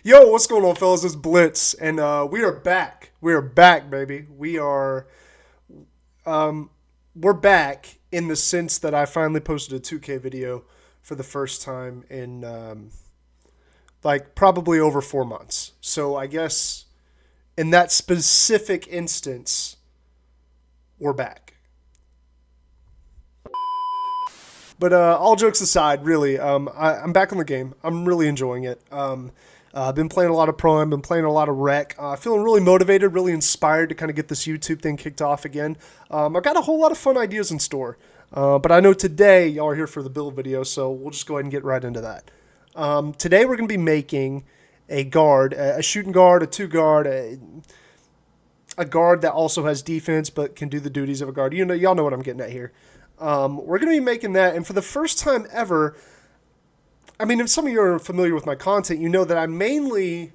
Yo, what's going on, fellas? It's Blitz, and we are back. We are back, baby. Um, we're back in the sense that I finally posted a 2K video for the first time in like probably over 4 months. So I guess in that specific instance, we're back. But all jokes aside, really, I'm back on the game. I'm really enjoying it. I've been playing a lot of Pro. I've been playing a lot of Rec. Feeling really motivated, really inspired to kind of get this YouTube thing kicked off again. I've got a whole lot of fun ideas in store. But I know today y'all are here for the build video, so we'll just go ahead and get right into that. Today we're going to be making a guard, a shooting guard, a two guard, a guard that also has defense but can do the duties of a guard. Y'all know what I'm getting at here. We're going to be making that, and for the first time ever, I mean, if some of you are familiar with my content, you know that I mainly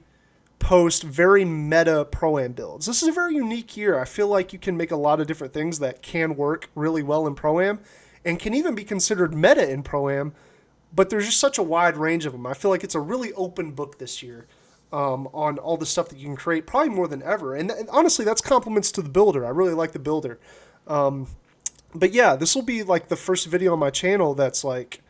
post very meta Pro-Am builds. This is a very unique year. I feel like you can make a lot of different things that can work really well in Pro-Am and can even be considered meta in Pro-Am, but there's just such a wide range of them. I feel like it's a really open book this year on all the stuff that you can create, probably more than ever. And honestly, that's compliments to the builder. I really like the builder. But yeah, this will be like the first video on my channel that's like,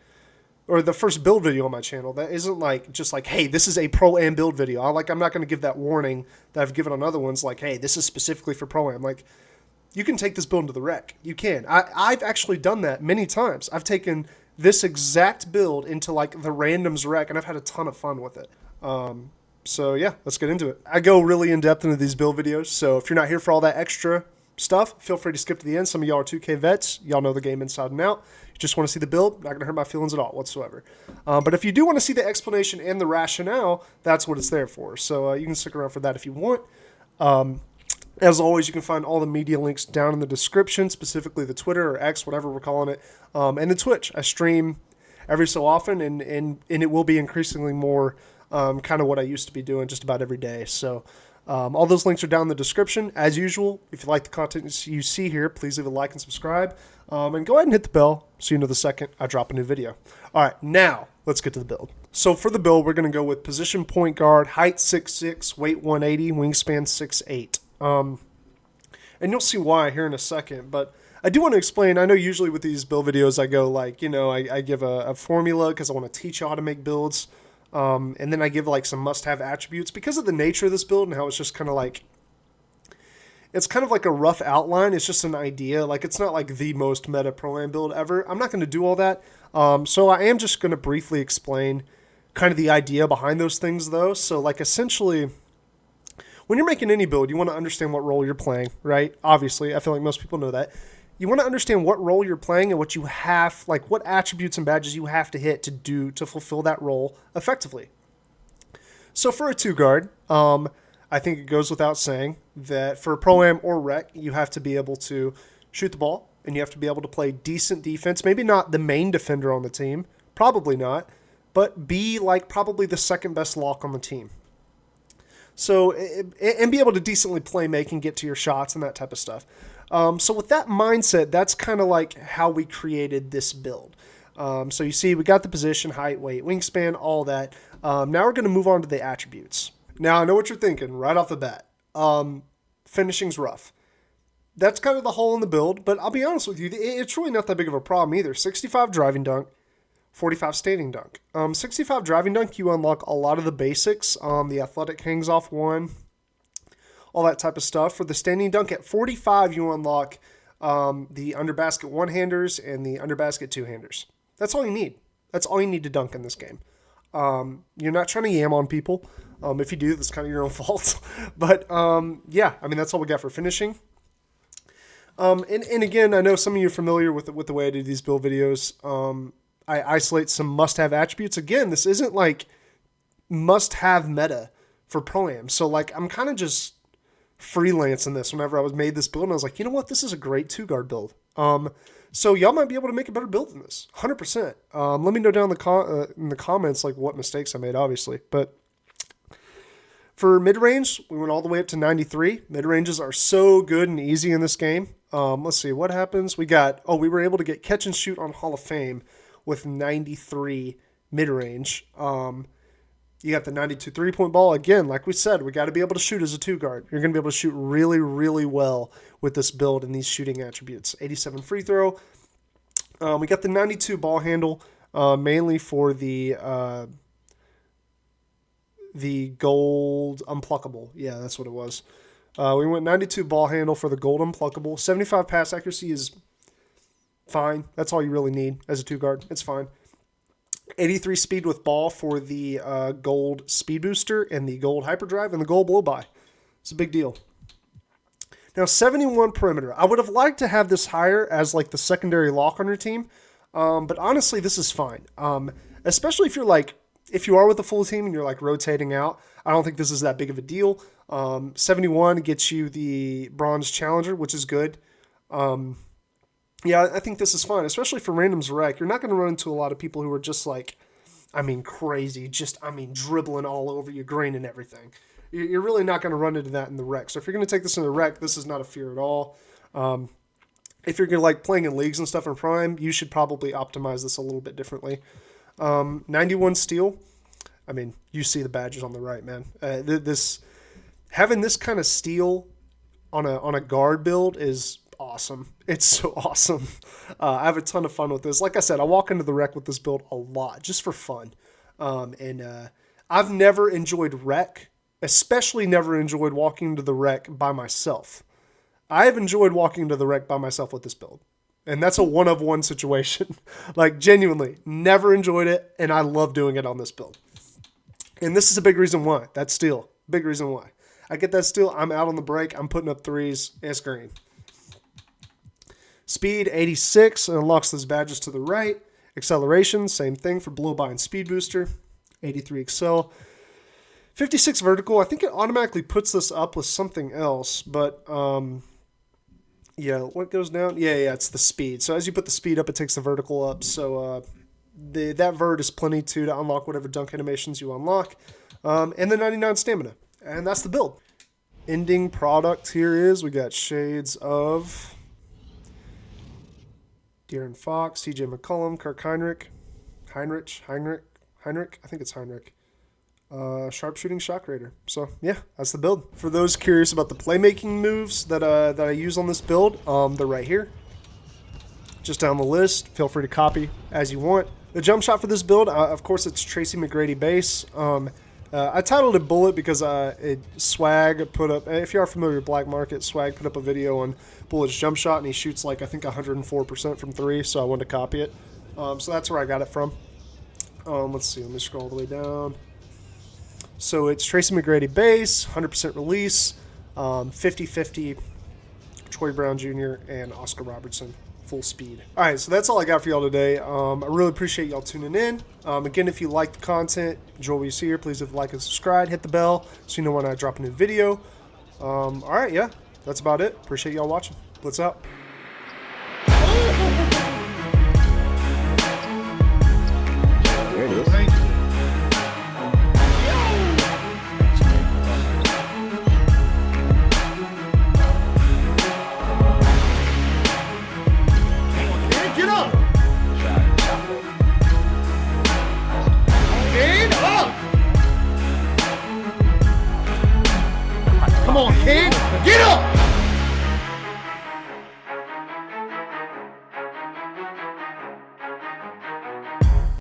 or the first build video on my channel that isn't like just like, hey, this is a Pro-Am build video. I'm not going to give that warning that I've given on other ones, like, hey, this is specifically for Pro-Am. Like, you can take this build into the Rec. You can. I've actually done that many times. I've taken this exact build into like the randoms Rec, and I've had a ton of fun with it. So yeah, let's get into it. I go really in depth into these build videos, so if you're not here for all that extra stuff, feel free to skip to the end. Some of y'all are 2K vets. Y'all know the game inside and out. You just want to see the build. Not going to hurt my feelings at all whatsoever. But if you do want to see the explanation and the rationale, that's what it's there for. So you can stick around for that if you want. As always, you can find all the media links down in the description, specifically the Twitter or X, whatever we're calling it, and the Twitch. I stream every so often, and it will be increasingly more kind of what I used to be doing just about every day. So all those links are down in the description. As usual, if you like the content you see here, please leave a like and subscribe. And go ahead and hit the bell so you know the second I drop a new video. All right, now let's get to the build. So for the build, we're going to go with position point guard, height 6'6", weight 180, wingspan 6'8". And you'll see why here in a second, but I do want to explain. I know usually with these build videos, I go like, I give a formula because I want to teach you how to make builds. And then I give like some must-have attributes because of the nature of this build and how it's just kind of like, it's kind of like a rough outline. It's just an idea. Like, it's not like the most meta Pro-Am build ever. I'm not going to do all that. So I am just going to briefly explain kind of the idea behind those things though. So like essentially, when you're making any build, you want to understand what role you're playing, right? Obviously, I feel like most people know that. You want to understand what role you're playing and what you have, like what attributes and badges you have to hit to fulfill that role effectively. So for a two guard, I think it goes without saying that for Pro-Am or Rec, you have to be able to shoot the ball and you have to be able to play decent defense. Maybe not the main defender on the team, probably not, but be like probably the second best lock on the team. So, and be able to decently play make and get to your shots and that type of stuff. So with that mindset, that's kind of like how we created this build. So you see, we got the position, height, weight, wingspan, all that. Now we're going to move on to the attributes. Now I know what you're thinking right off the bat. Finishing's rough. That's kind of the hole in the build, but I'll be honest with you, it's really not that big of a problem either. 65 driving dunk, 45 standing dunk. 65 driving dunk, you unlock a lot of the basics. The athletic hangs off one, all that type of stuff. For the standing dunk at 45, you unlock the underbasket one-handers and the underbasket two-handers. That's all you need. That's all you need to dunk in this game. You're not trying to yam on people. If you do, that's kind of your own fault. But yeah, I mean, that's all we got for finishing. And again, I know some of you are familiar with the way I do these build videos. I isolate some must-have attributes. Again, this isn't like must-have meta for Pro-Am. So like I'm kind of just freelancing this whenever I was made this build, and I was like, you know what, this is a great two-guard build. So y'all might be able to make a better build than this, 100%. Let me know down in the comments like what mistakes I made, obviously. But for mid-range, we went all the way up to 93. Mid-ranges are so good and easy in this game. Let's see what happens. We were able to get catch and shoot on Hall of Fame with 93 mid-range. You got the 92 three-point ball. Again, like we said, we got to be able to shoot as a 2-guard. You're going to be able to shoot really, really well with this build and these shooting attributes. 87 free throw. We got the 92 ball handle, mainly for the gold unpluckable. Yeah, that's what it was. We went 92 ball handle for the gold unpluckable. 75 pass accuracy is fine. That's all you really need as a 2-guard. It's fine. 83 speed with ball for the gold speed booster and the gold hyperdrive and the gold blow by. It's a big deal. Now 71 perimeter. I would have liked to have this higher as like the secondary lock on your team, but honestly this is fine. Especially if you are with a full team and you're like rotating out. I don't think this is that big of a deal. 71 gets you the bronze challenger, which is good. Yeah, I think this is fine, especially for randoms rec. You're not going to run into a lot of people who are just like, crazy, dribbling all over you, green and everything. You're really not going to run into that in the rec. So if you're going to take this in the rec, this is not a fear at all. If you're like playing in leagues and stuff in Prime, you should probably optimize this a little bit differently. 91 steal. You see the badges on the right, man. Having this kind of steal on a guard build is awesome. It's so awesome. I have a ton of fun with this. Like I said, I walk into the rec with this build a lot just for fun. I've never enjoyed rec, especially never enjoyed walking into the rec by myself. I have enjoyed walking into the rec by myself with this build. And that's a one-of-one situation. Like, genuinely, never enjoyed it, and I love doing it on this build. And this is a big reason why. That steal. Big reason why. I get that steal, I'm out on the break, I'm putting up threes, it's green. Speed, 86, and unlocks those badges to the right. Acceleration, same thing for blow by and speed booster. 83 excel. 56 vertical, I think it automatically puts this up with something else, but yeah, what goes down? Yeah, it's the speed. So as you put the speed up, it takes the vertical up. So that vert is plenty to unlock whatever dunk animations you unlock. And the 99 stamina. And that's the build. Ending product here is, we got shades of De'Aaron Fox, TJ McCollum, Kirk Heinrich. I think it's Heinrich. Sharpshooting shot creator. So yeah, that's the build. For those curious about the playmaking moves that I use on this build, they're right here. Just down the list. Feel free to copy as you want. The jump shot for this build, of course, it's Tracy McGrady base. I titled it Bullet because Swag put up, if you are familiar with Black Market, Swag put up a video on Bullet's jump shot, and he shoots like, I think 104% from 3, so I wanted to copy it. So that's where I got it from. Let's see, let me scroll all the way down. So it's Tracy McGrady base, 100% release, 50-50 Troy Brown Jr. and Oscar Robertson full speed. All right, so that's all I got for y'all today. I really appreciate y'all tuning in. Again, if you like the content, enjoy what you see here, please hit the like and subscribe, hit the bell so you know when I drop a new video. All right, yeah, that's about it. Appreciate y'all watching. Blitz out.